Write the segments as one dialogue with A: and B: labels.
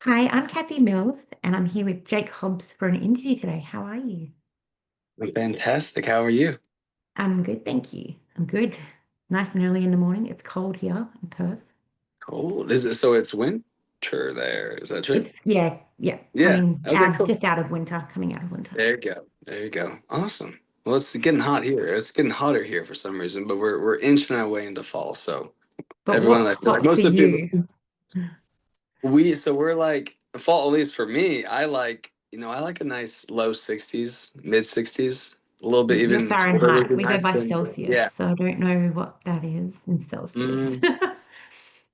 A: Hi, I'm Kathy Mills, and I'm here with Jake Hobbs for an interview today. How are you?
B: I'm fantastic. How are you?
A: I'm good, thank you. I'm good. Nice and early in the morning. It's cold here in Perth.
B: Cold. Is it so it's winter there? Is that true?
A: Yeah,
B: Yeah. Okay, cool.
A: just out of winter, coming out of winter.
B: There you go. There you go. Awesome. Well, it's getting hot here. It's getting hotter here for some reason, but we're inching our way into fall. So
A: But
B: everyone,
A: what's
B: I feel like
A: hot for
B: most of the people,
A: you?
B: we're like fall, at least for me, I like a nice low 60s, mid 60s, a little bit
A: You're
B: even colder would
A: Fahrenheit.
B: be
A: We go
B: nice
A: by
B: too.
A: Celsius,
B: Yeah.
A: so I don't know what that is in Celsius.
B: Mm,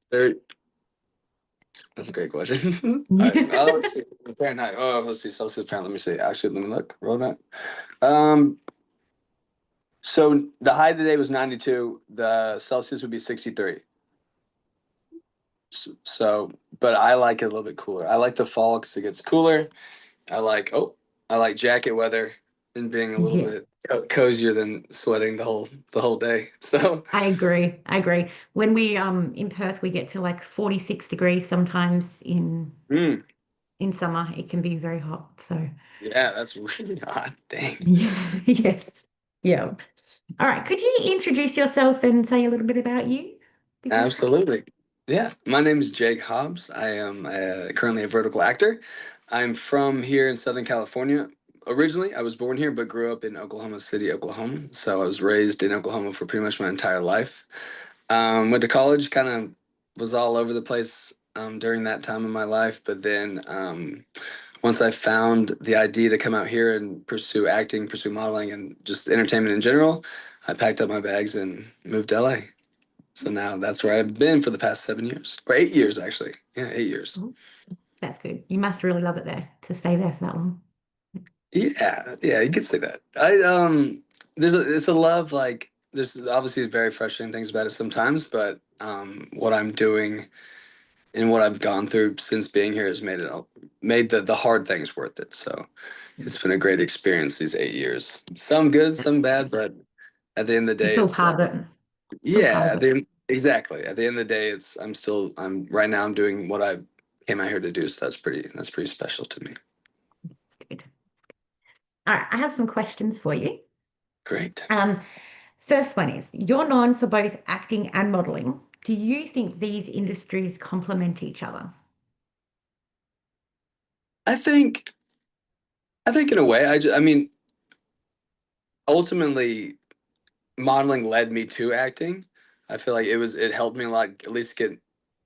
B: there, that's a great question. Let's see. Fahrenheit. Oh, let's see. Celsius Fahrenheit. Let me see. Actually, let me look. Roll. Um, so the high today was 92. The Celsius would be 63. So, but I like it a little bit cooler. I like the fall because it gets cooler. I like, I like jacket weather and being a little
A: Yeah,
B: bit cozier than sweating the whole day. So,
A: I agree. I agree. When we in Perth, we get to like 46 degrees sometimes
B: mm,
A: in summer. It can be very hot. So
B: yeah, that's really hot. Dang.
A: yeah, yes. Yeah. All right. Could you introduce yourself and say a little bit about you, if you could?
B: Absolutely. Yeah, my name is Jake Hobbs. I am currently a vertical actor. I'm from here in Southern California. Originally, I was born here, but grew up in Oklahoma City, Oklahoma. So I was raised in Oklahoma for pretty much my entire life. Went to college, kind of was all over the place during that time of my life. But then once I found the idea to come out here and pursue acting, pursue modeling, and just entertainment in general, I packed up my bags and moved to LA. So now that's where I've been for the past 7 years, or 8 years actually. Yeah, 8 years.
A: Oh, that's good. You must really love it there to stay there for that long.
B: Yeah, yeah, you could say that. It's a love like there's obviously very frustrating things about it sometimes, but what I'm doing and what I've gone through since being here has made the hard things worth it. So it's been a great experience these 8 years. Some good, some bad, but at the end of the day,
A: It's all part of it. It's all part
B: yeah,
A: of it.
B: exactly. At the end of the day, I'm right now I'm doing what I came out here to do, so that's pretty special to me.
A: It's good. All right. I have some questions for you.
B: Great.
A: Um, First one is, you're known for both acting and modeling. Do you think these industries complement each other?
B: I think I think in a way, I mean, ultimately modeling led me to acting. I feel like it helped me a lot, at least get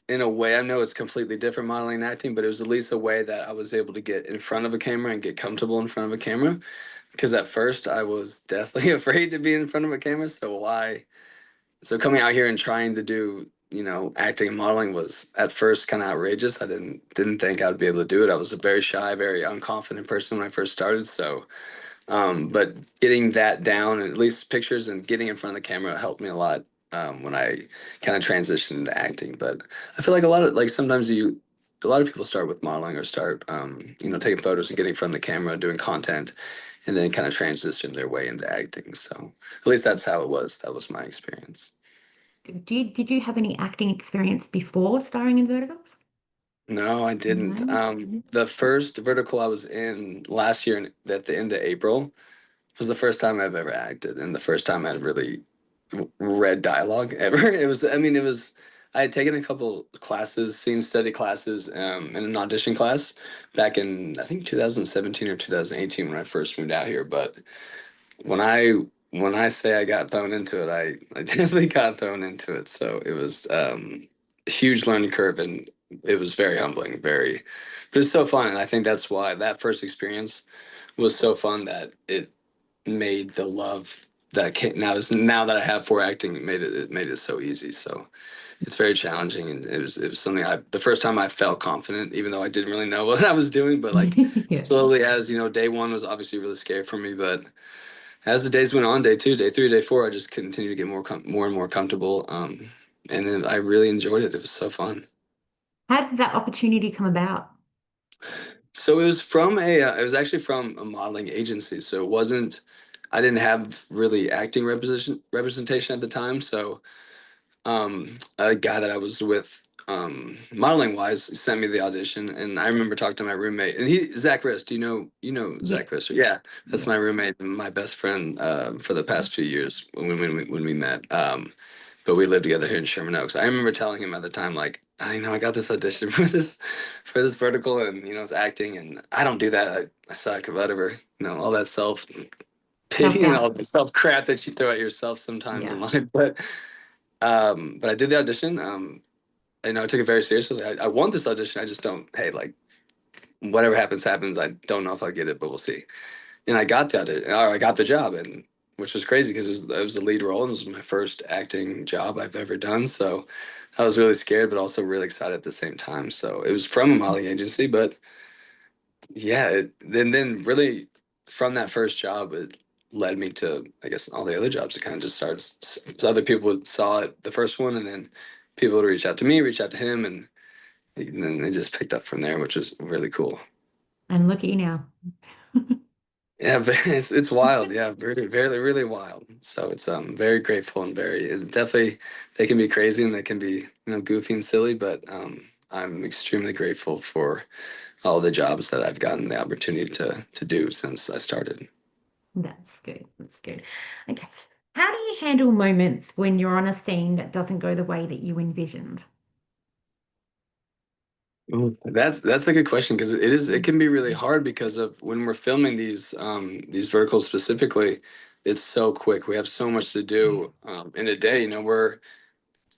B: in a way. I know it's completely different modeling and acting, but it was at least a way that I was able to get in front of a camera and get comfortable in front of a camera. Because at first I was deathly afraid to be in front of a camera. So coming out here and trying to do, acting and modeling was at first kind of outrageous. I didn't think I'd be able to do it. I was a very shy, very unconfident person when I first started. So, but getting that down, and at least pictures and getting in front of the camera helped me a lot when I kind of transitioned into acting. But I feel like a lot of people start with modeling or start, taking photos and getting in front of the camera, doing content, and then kind of transition their way into acting. So at least that's how it was. That was my experience.
A: Did you have any acting experience before starring in Verticals?
B: No, I didn't.
A: No.
B: The first vertical I was in last year at the end of April was the first time I've ever acted and the first time I'd really read dialogue ever. I had taken a couple classes, scene study classes, in an audition class back in, I think, 2017 or 2018 when I first moved out here. But when I when I say I got thrown into it, I definitely got thrown into it. So it was a huge learning curve, and it was very humbling, but it's so fun. And I think that's why that first experience was so fun that it made the love that came, now that I have for acting, it made it so easy. So it's very challenging, and it was something the first time I felt confident, even though I didn't really know what I was doing. But like
A: Yeah.
B: slowly, as you know, day one was obviously really scary for me, but as the days went on, day two, day three, day four, I just continued to get more and more comfortable. And then I really enjoyed it. It was so fun.
A: How did that opportunity come about?
B: So it was actually from a modeling agency. So it wasn't, I didn't have really acting representation at the time. So a guy that I was with modeling wise, sent me the audition, and I remember talking to my roommate, and Zach Riss. Do you know
A: Yeah,
B: Zach Riss? Yeah, that's
A: yeah.
B: my roommate and my best friend for the past few years when we met. But we lived together here in Sherman Oaks. I remember telling him at the time, like, I got this audition for this vertical, and it's acting, and I don't do that. I suck, whatever. All that self pity and all
A: Self-doubt.
B: the self crap that you throw at yourself sometimes in
A: Yeah.
B: life. But I did the audition. I took it very seriously. I want this audition. I just don't. Hey, like whatever happens, happens. I don't know if I'll get it, but we'll see. And I got the audition, or I got the job, and which was crazy because it was the lead role, and it was my first acting job I've ever done. So I was really scared, but also really excited at the same time. So it was from a modeling agency, but yeah, then really from that first job, it led me to, I guess, all the other jobs. It kind of just started. So other people saw it, the first one, and then people would reach out to me, reach out to him, and then they just picked up from there, which was really cool.
A: And look at you now.
B: Yeah, it's wild. Yeah, very, very, really wild. So it's very grateful and it's definitely they can be crazy and they can be goofy and silly, but I'm extremely grateful for all the jobs that I've gotten the opportunity to do since I started.
A: That's good. That's good. Okay. How do you handle moments when you're on a scene that doesn't go the way that you envisioned?
B: That's a good question because it can be really hard because of when we're filming these verticals specifically, it's so quick. We have so much to
A: Yeah.
B: do in a day.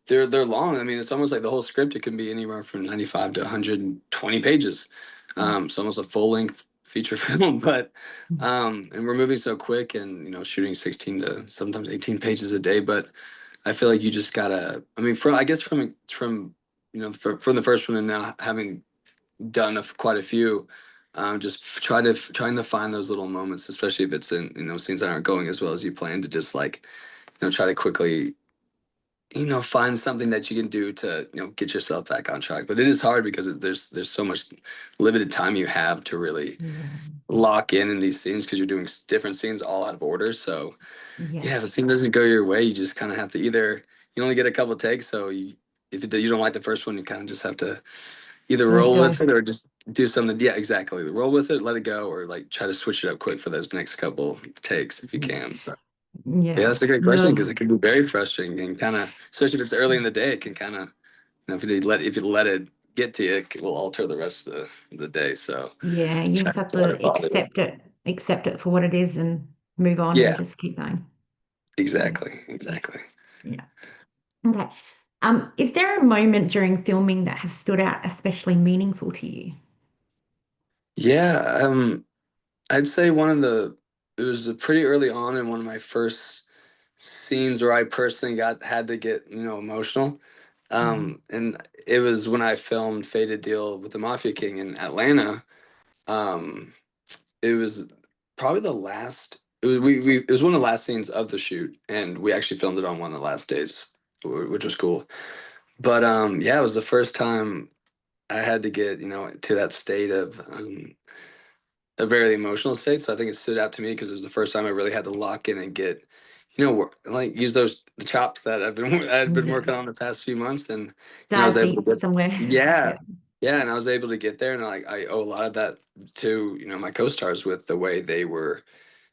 B: They're long. I mean, it's almost like the whole script. It can be anywhere from 95 to 120 pages. So almost a full length feature film. But and we're moving so quick and shooting 16 to sometimes 18 pages a day. But I feel like you just gotta. I mean, from I guess from from the first one and now having done quite a few. Just trying to find those little moments, especially if it's in scenes that aren't going as well as you plan, to just like try to quickly find something that you can do to get yourself back on track. But it is hard because there's so much limited time you have to really
A: Yeah.
B: lock in these scenes because you're doing different scenes all out of order. So
A: Yeah.
B: yeah, if a scene doesn't go your way, you just kind of have to either you only get a couple takes. So if you don't like the first one, you kind of just have to either
A: Let it
B: roll
A: go.
B: with it or just do something. Yeah, exactly. Roll with it, let it go, or like try to switch it up quick for those next couple takes if you
A: Yeah.
B: can. So yeah,
A: Yeah.
B: that's a great question
A: No.
B: because it can be very frustrating and kind of, especially if it's early in the day, it can kind of, if you let it get to you, it will alter the rest of the day. So
A: Yeah. You
B: try
A: just
B: not
A: have
B: to let it
A: to
B: bother you.
A: accept it for what it is and move on and
B: Yeah,
A: just keep going. Yeah.
B: exactly, exactly.
A: Yeah. Okay. Is there a moment during filming that has stood out especially meaningful to you?
B: Yeah, I'd say it was pretty early on in one of my first scenes where I personally had to get emotional.
A: Mm,
B: And it was when I filmed Fated Deal with the Mafia King in Atlanta. Um, it was probably the last. It was one of the last scenes of the shoot, and we actually filmed it on one of the last days, which was cool. But yeah, it was the first time I had to get to that state of a very emotional state. So I think it stood out to me because it was the first time I really had to lock in and get, like use the chops that I've been
A: yeah.
B: working on the past few months, and I was
A: Dive
B: able to
A: deep
B: get,
A: somewhere.
B: yeah,
A: Yeah.
B: yeah, and I was able to get there, and I owe a lot of that to my co-stars with the way they were,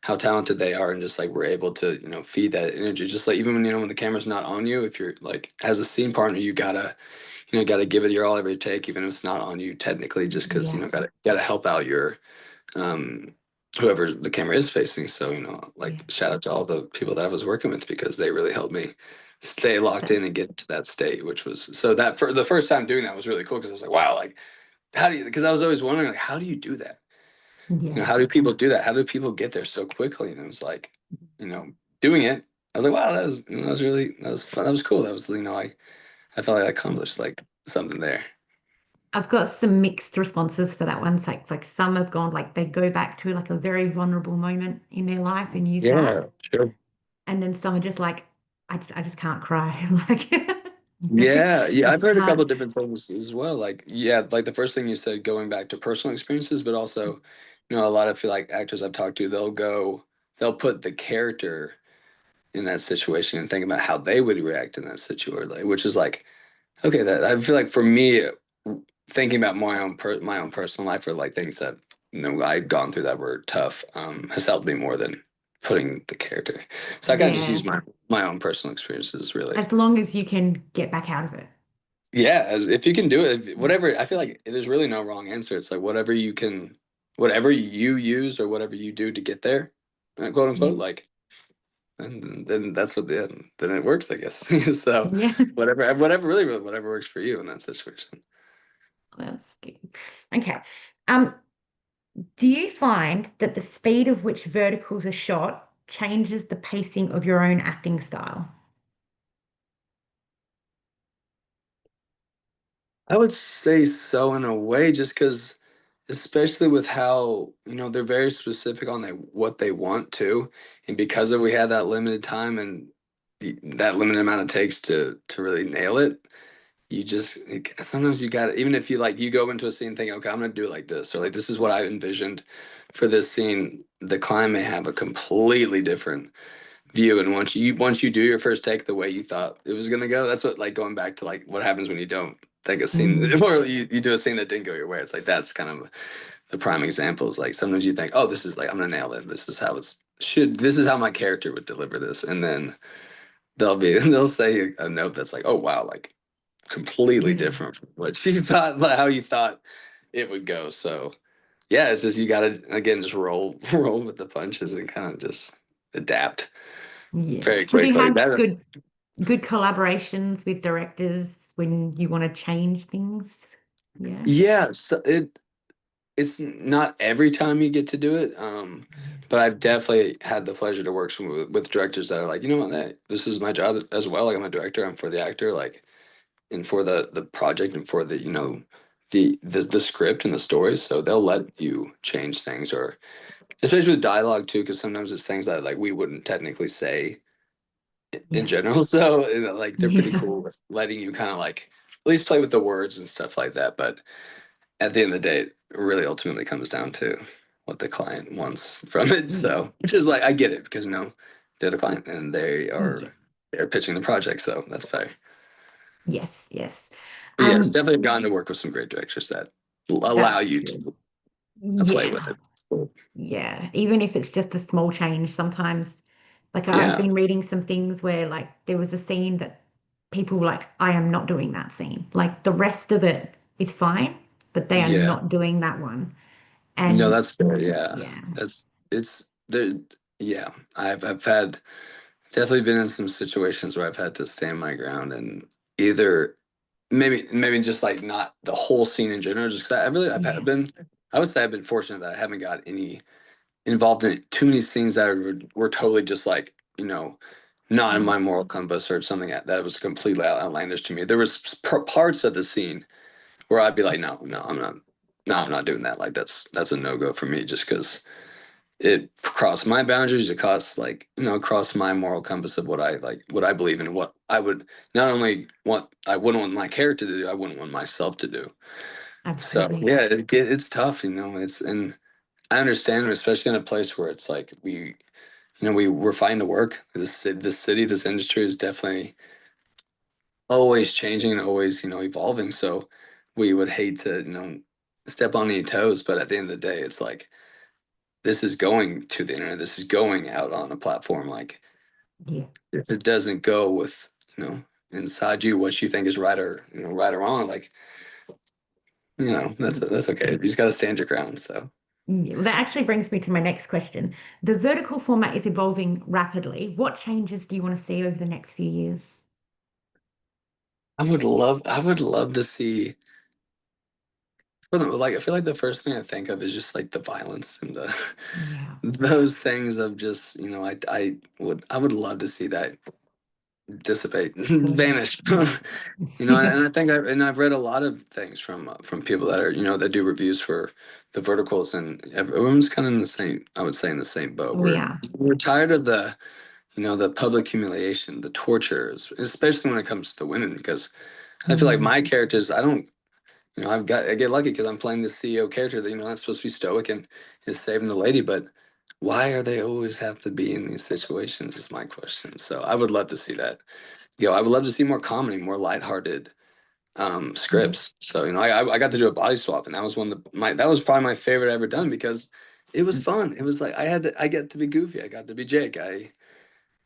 B: how talented they are, and just like we're able to feed that energy. Just like even when the camera's not on you, if you're like as a scene partner, you gotta give it your all every take, even if it's not on you technically, just because
A: Yeah.
B: gotta help out your um, whoever the camera is facing. So,
A: Yeah.
B: like shout out to all the people that I was working with because they really helped me stay locked
A: That,
B: in and get to that state, which was so that for the first time doing that was really cool because I was like, wow, like how do you, because I was always wondering, like, how do you do that?
A: yeah.
B: How do people do that? How do people get there so quickly? And it was like, you know, doing it. I was like, wow, that was really, that was fun. That was cool. That was, I felt like I accomplished like something there.
A: I've got some mixed responses for that one. So like some have gone like they go back to like a very vulnerable moment in their life and use that.
B: Yeah, sure.
A: And then some are just like, I just can't cry. Like,
B: Yeah,
A: I
B: yeah, I've
A: just
B: heard a couple
A: can't.
B: of different things as well. Like, yeah, like the first thing you said, going back to personal experiences, but also, a lot of like actors I've talked to, they'll put the character in that situation and think about how they would react in that situation, like, which is like, Okay, that I feel like for me, thinking about my own personal life or like things that I've gone through that were tough, has helped me more than putting the character. So I kind of just
A: Yeah.
B: use my own personal experiences really.
A: As long as you can get back out of it.
B: Yeah, as if you can do it, whatever. I feel like there's really no wrong answer. It's like whatever you use or whatever you do to get there, quote unquote,
A: Yeah.
B: like, and then that's then it works, I guess. So
A: Yeah.
B: really, whatever works for you in that situation.
A: That's good. Okay. Um, do you find that the speed of which verticals are shot changes the pacing of your own acting style?
B: I would say so in a way, just because, especially with how, they're very specific on what they want to, and because of we had that limited time and that limited amount of takes to really nail it, sometimes you got to, even if you go into a scene thinking, okay, I'm gonna do it like this, or like this is what I envisioned for this scene, the client may have a completely different view, and once you do your first take the way you thought it was gonna go, that's what, like, going back to like what happens when you don't think a scene
A: Mm,
B: or you do a scene that didn't go your way. It's like that's kind of the prime example. Is like sometimes you think, oh, this is like I'm gonna nail it, this is how my character would deliver this, and then they'll say a note that's like, oh wow, like completely
A: yeah.
B: different from what you thought, like how you thought it would go. So yeah, it's just you gotta, again, just roll with the punches and kind of just adapt
A: Yeah.
B: very
A: Do you
B: quickly.
A: have
B: That
A: good collaborations with directors when you want to change things? Yeah.
B: Yeah, so it's not every time you get to do it,
A: Yeah.
B: but I've definitely had the pleasure to work with directors that are like, you know what, hey, this is my job as well. Like I'm a director, I'm for the actor, like, and for the project and for the the script and the stories. So they'll let you change things, or especially with dialogue too, because sometimes it's things that like we wouldn't technically say in
A: Yeah.
B: general. So like they're pretty
A: Yeah.
B: cool with letting you kind of like at least play with the words and stuff like that. But at the end of the day, it really ultimately comes down to what the client wants from it.
A: Yeah.
B: So, which is like, I get it because, they're the client and
A: Yeah.
B: they're pitching the project. So that's fair.
A: Yes. Yes.
B: But yes,
A: Um,
B: definitely gotten to work with some great directors that allow
A: that's
B: you
A: good.
B: to play with
A: Yeah.
B: it. Cool.
A: Yeah. Even if it's just a small change, sometimes like I've
B: Yeah.
A: been reading some things where like there was a scene that people were like, I am not doing that scene. Like the rest of it is fine, but they are
B: Yeah.
A: not doing that one.
B: No,
A: And
B: that's fair. Yeah.
A: yeah.
B: It's there. Yeah. I've had definitely been in some situations where I've had to stand my ground and either maybe just like not the whole scene in general. Just 'cause
A: Yeah.
B: I would say I've been fortunate that I haven't got any involved in too many scenes that were totally just like not in
A: Mm,
B: my moral compass or something that was completely outlandish to me. There was parts of the scene where I'd be like, no, I'm not doing that. Like that's a no go for me, just because it crossed my boundaries. It crossed like crossed my moral compass of what I believe in, what I would not only want I wouldn't want my character to do, I wouldn't want myself to do. So
A: absolutely.
B: yeah, it's tough. It's and I understand, especially in a place where it's like we're fighting to work. This city, this industry is definitely always changing and always evolving. So we would hate to step on any toes, but at the end of the day, it's like this is going to the internet. This is going out on a platform. Like
A: Yeah.
B: if it doesn't go with inside you what you think is right or wrong, like that's okay. You just got to stand your ground. So
A: Yeah. Well, that actually brings me to my next question. The vertical format is evolving rapidly. What changes do you want to see over the next few years?
B: I would love to see. Like I feel like the first thing I think of is just like the violence and the
A: Yeah.
B: those things of just I would love to see that dissipate,
A: Go down.
B: vanish.
A: Yeah.
B: And I think I've read a lot of things from people that are that do reviews for the verticals, and everyone's kind of in the same, I would say, in the same boat.
A: We
B: We're
A: are.
B: we're tired of the public humiliation, the tortures, especially when it comes to the women, because I feel like
A: Mm,
B: my characters, I don't, I get lucky because I'm playing the CEO character that that's supposed to be stoic and is saving the lady, but why are they always have to be in these situations is my question. So I would love to see that. I would love to see more comedy, more lighthearted,
A: Mhm.
B: scripts. So, I got to do a body swap, and that was one of that was probably my favorite I ever done because it was fun. It was like I get to be goofy. I got to be Jake. I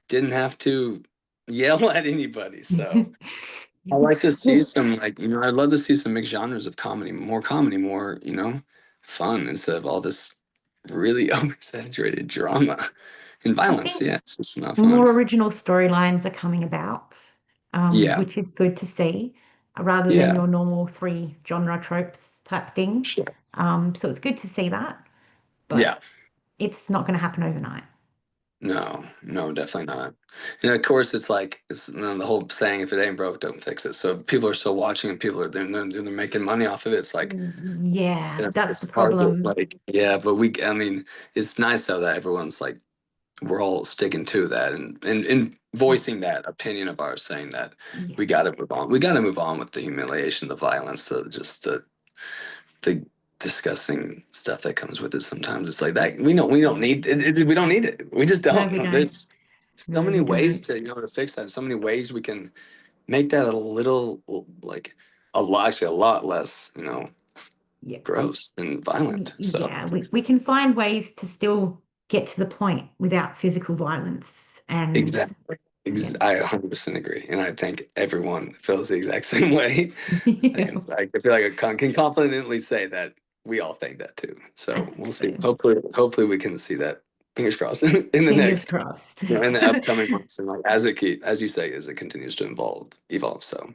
B: didn't have to yell at anybody. So I like to see
A: Well,
B: some I'd love to see some mixed genres of comedy, more, fun instead of all this really over-exaggerated drama and
A: I
B: violence.
A: think
B: Yeah, it's just not fun.
A: more original storylines are coming about,
B: Yeah,
A: which is good to see, rather than
B: yeah,
A: your normal three genre tropes type thing.
B: sure.
A: So it's good to see that,
B: Yeah.
A: but it's not going to happen overnight.
B: No, no, definitely not. And of course, it's like the whole saying, "If it ain't broke, don't fix it." So people are still watching, and people are they're making money off of it. It's like
A: Yeah, that's the
B: it's hard to
A: problem.
B: like, yeah, but I mean, it's nice though that everyone's like we're all sticking to that and voicing that opinion of ours, saying that
A: Yeah,
B: we got to move on. We got to move on with the humiliation, the violence, the disgusting stuff that comes with it. Sometimes it's like that. We don't
A: yeah.
B: need it, we don't need it. We just
A: No, we
B: don't.
A: don't.
B: There's so
A: No,
B: many
A: we
B: ways
A: don't.
B: to to fix that. So many ways we can make that a little like actually a lot less
A: Yeah.
B: gross and violent. So
A: Yeah, we can find ways to still get to the point without physical violence. And
B: exactly.
A: yeah.
B: I 100% agree, and I think everyone feels the exact same way.
A: Yeah,
B: And I feel like I can confidently say that we all think that too.
A: I
B: So
A: think
B: we'll see.
A: so.
B: Hopefully we can see that. Fingers crossed in the
A: Fingers
B: next,
A: crossed.
B: in the upcoming months, and like as you say, as it continues to evolve. So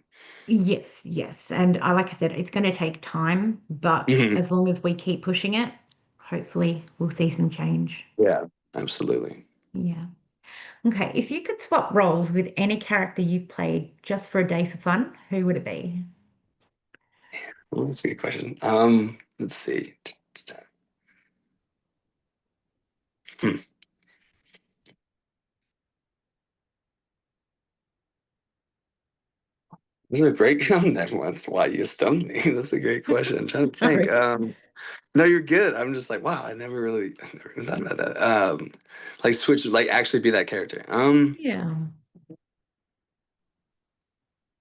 A: Yes, yes. And like I said, it's going to take time, but
B: mhm.
A: as long as we keep pushing it, hopefully we'll see some change.
B: Yeah, absolutely.
A: Yeah. Okay. If you could swap roles with any character you've played just for a day for fun, who would it be?
B: Well, that's a good question. Let's see. Hmm. This is a great That's why you stumped me. That's a great question. I'm trying to think.
A: Sorry.
B: No, you're good. I'm just like, wow, I never even thought about that. Like switch, like actually be that character.
A: Yeah.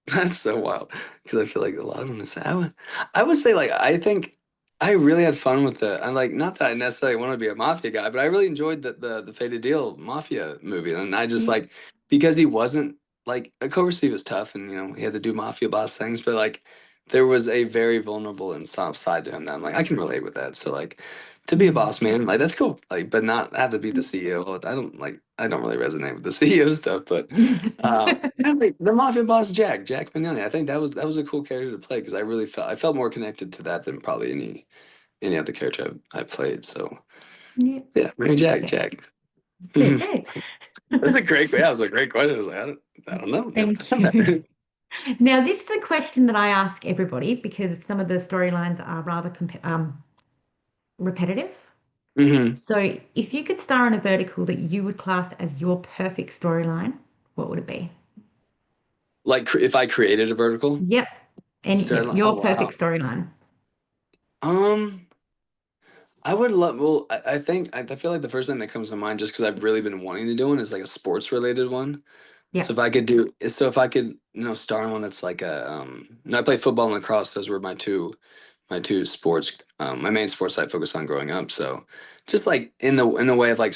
B: That's so wild because I feel like a lot of them is. I would say like I think I really had fun with the. I'm like not that I necessarily want to be a mafia guy, but I really enjoyed the Fated Deal mafia movie, and I just
A: Yeah.
B: like because he wasn't like of course he was tough and he had to do mafia boss things, but like there was a very vulnerable and soft side to him that I'm like I can relate with that. So like to be a
A: Mm.
B: boss man, like that's cool, like but not have to be the CEO. Well, I don't really resonate with the CEO stuff, but. Yeah, like the Mafia boss Jack Mignoni. I think that was a cool character to play because I felt more connected to that than probably any other character I played. So
A: Yeah.
B: yeah, maybe
A: Okay.
B: Jack.
A: Okay.
B: That's a great that was a great question. I was like, I don't know. Never
A: Thank
B: done
A: you.
B: that.
A: Now, this is a question that I ask everybody because some of the storylines are rather repetitive.
B: hmm
A: So, if you could star in a vertical that you would class as your perfect storyline, what would it be?
B: Like if I created a vertical,
A: Yep. And yep,
B: oh
A: your
B: wow.
A: perfect storyline.
B: Um, I would love. Well, I think I feel like the first thing that comes to mind, just because I've really been wanting to do one, is like a sports related one.
A: Yep.
B: So if I could, star in one that's like I play football and lacrosse. Those were my two sports, my main sports I focused on growing up. So just like in the way of like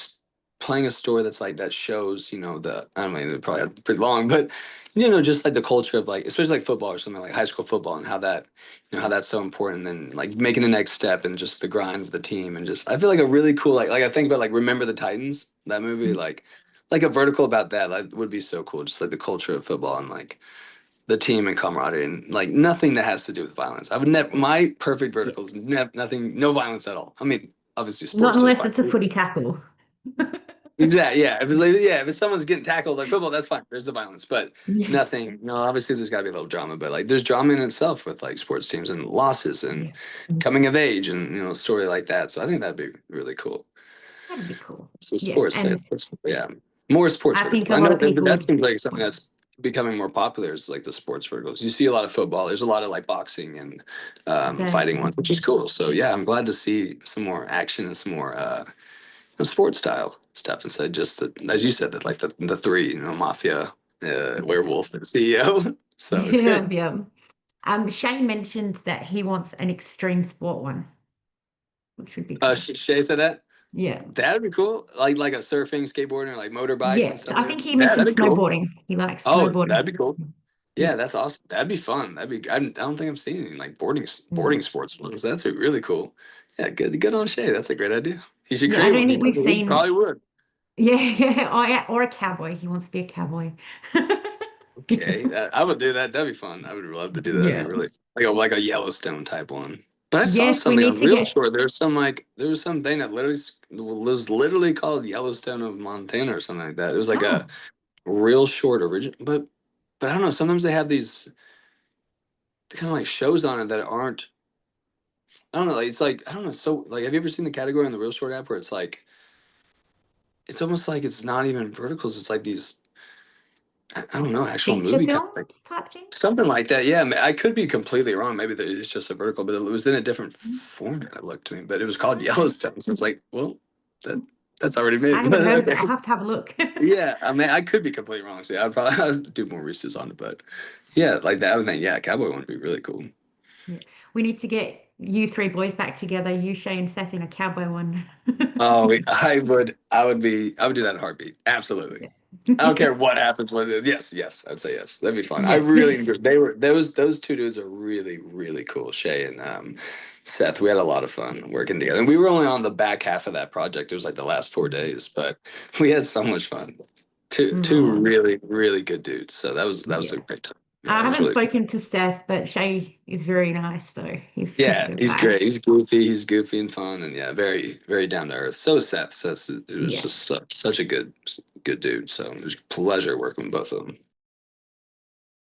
B: playing a story that's like that shows, I don't mean it probably have pretty long, but just like the culture of like especially like football or something like high school football and how that how that's so important and like making the next step and just the grind of the team and just I feel like a really cool like I think about like Remember the Titans, that movie, like a vertical about that like would be so cool, just like the culture of football and like the team and camaraderie and like nothing that has to do with violence. I would never. My perfect
A: Yeah.
B: vertical is nothing, no violence at all. I mean, obviously
A: Not
B: sports is
A: unless
B: fine.
A: it's a footy tackle.
B: Exactly. Yeah. If it's like if someone's getting tackled like football, that's fine. There's the violence, but
A: Yeah.
B: nothing. Obviously there's got to be a little drama, but like there's drama in itself with like sports teams and losses and
A: Yeah.
B: coming of age and a story like that. So I think that'd be really cool.
A: That'd be cool.
B: So
A: Yeah.
B: sports, yeah,
A: And
B: yeah, more sports
A: I think
B: verticals.
A: a
B: I
A: lot
B: know
A: of
B: that
A: people
B: that
A: would
B: seems like something
A: want
B: that's becoming more popular is like the sports verticals. You see a lot of football. There's a lot of like boxing and fighting
A: exactly.
B: ones, which is cool. So yeah, I'm glad to see some more action and some more sports style stuff instead of just as you said that like the three mafia,
A: Yeah.
B: werewolf, and CEO. So it's
A: Yeah.
B: great.
A: Yeah. Shay mentioned that he wants an extreme sport one, which would be cool.
B: Shay said that.
A: Yeah.
B: That'd be cool. Like a surfing, skateboarding, or like motorbike and
A: Yes,
B: stuff
A: I
B: like
A: think
B: that.
A: he
B: Yeah,
A: mentioned
B: that'd be cool.
A: snowboarding. He likes
B: Oh, that'd
A: snowboarding.
B: be cool.
A: Yeah.
B: Yeah, that's awesome. That'd be fun. That'd be. I don't think I've seen any like
A: Mm.
B: boarding sports ones. That's really cool. Yeah, good on Shay. That's a great idea. He should
A: Yeah, I
B: create
A: don't
B: one.
A: think we've
B: He
A: seen.
B: probably would.
A: Yeah, yeah, oh, yeah, or a cowboy. He wants to be a cowboy.
B: Okay, I would do that. That'd be fun. I would love to do that. That'd be
A: Yeah.
B: really like a Yellowstone type one. But I saw
A: Yes, we
B: something
A: need
B: on
A: to
B: Real
A: get.
B: Short. There was something that literally was literally called Yellowstone of Montana or something like that. It was like a
A: Oh,
B: Real Short original, but I don't know. Sometimes they have these kind of like shows on it that aren't. I don't know. Like, it's like I don't know. So like, have you ever seen the category on the Real Short app where it's like it's almost like it's not even verticals. It's like these I don't know actual
A: feature
B: movie kind of thing.
A: films type thing.
B: Something like that. Yeah, I could be completely wrong. Maybe it's just a vertical, but it was in a different
A: Mm.
B: format. It looked to me, but it was called
A: Okay.
B: Yellowstone. So it's like, well, that that's already
A: I
B: made.
A: haven't
B: But
A: heard of it. I'll
B: okay.
A: have to have a look.
B: Yeah, I mean, I could be completely wrong. See, I'd probably I'd do more research on it, but yeah, like that. I would think, yeah, Cowboy one would be really cool.
A: Yeah. We need to get you three boys back together, you, Shay, and Seth in a cowboy one.
B: Oh, I would do that in a heartbeat. Absolutely.
A: Yeah.
B: I don't care what happens. Yes, I'd say yes. That'd be fun. I
A: Yes.
B: really enjoyed. They were those two dudes are really cool. Shay and Seth. We had a lot of fun working together, and we were only on the back half of that project. It was like the last 4 days, but we had so much fun. Two
A: Oh,
B: really good dudes. So that was
A: yeah.
B: a great time. Yeah,
A: I
B: that was
A: haven't
B: really fun.
A: spoken to Seth, but Shay is very nice, though. He's a
B: Yeah,
A: good
B: he's
A: guy.
B: great. He's goofy and fun, and yeah, very down to earth. So is Seth. It was
A: Yeah.
B: just such a good dude. So it was a pleasure working with both of them.